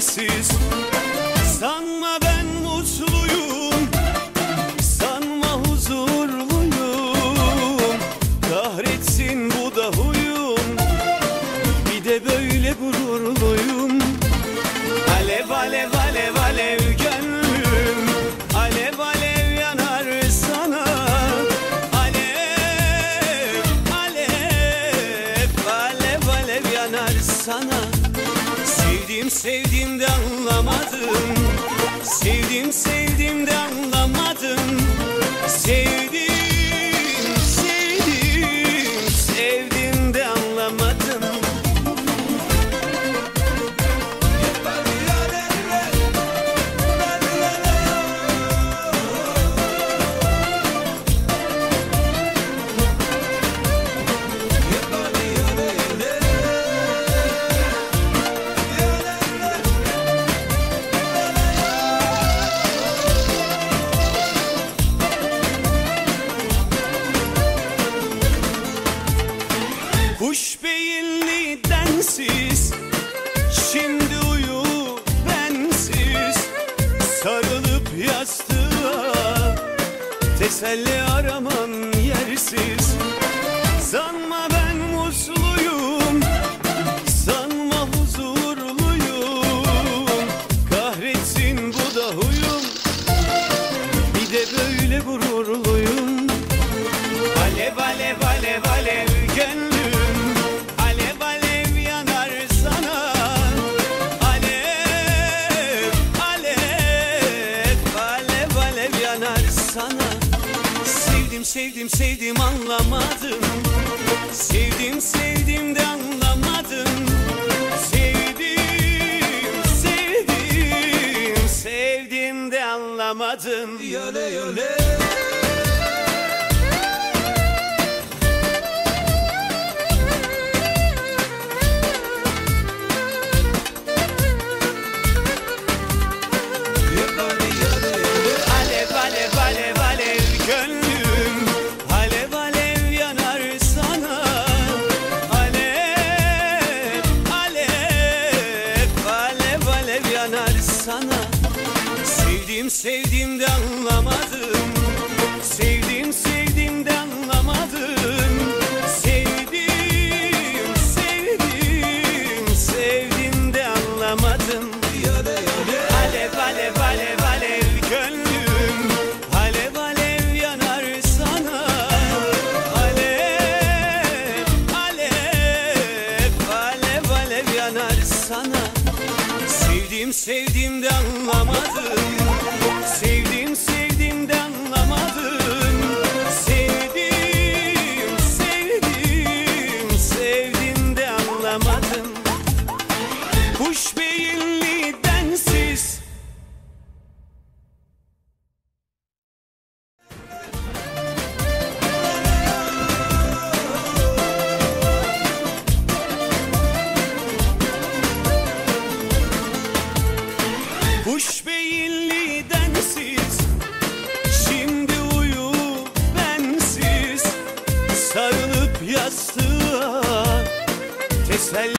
yersiz. Sanma ben mutluyum, sanma huzurluyum. Kahretsin bu da huyum, bir de böyle gururluyum. Alev alev alev alev gönlüm, alev alev yanar sana. Alev alev alev alev yanar sana. Sevdim sevdim de anlamadım, sevdim sevdim de anlamadım. Sevdim sevdim sevdim de anlamadım. Kuş beyinli densiz, şimdi uyu bensiz. Sarılıp yastığa, teselli aramam yersiz. Sanma ben mutluyum, sanma huzurluyum. Kahretsin bu da huyum, bir de böyle gururluyum. Alev alev alev alev gönlüm, alev alev yanar sana. Alev alev alev alev yanar sana. Sevdim sevdim sevdim anlamadım, sevdim sevdim de anlamadım. Sevdim sevdim sevdim de anlamadım. Yole yole. Sana sevdim sevdim de anlamadım, sevdim sevdim de anlamadım. Sevdim sevdim sevdim de anlamadım. Alev alev alev alev gönlüm, alev alev yanar sana. Alev alev alev alev yanar sana. Sevdim sevdim de anlamadım, sevdim sevdim de anlamadım. Sevdim sevdim sevdim de anlamadım. Kuş beyinli densiz. Kuş beyinli densiz, şimdi uyu bensiz. Sarılıp yastığa, teselli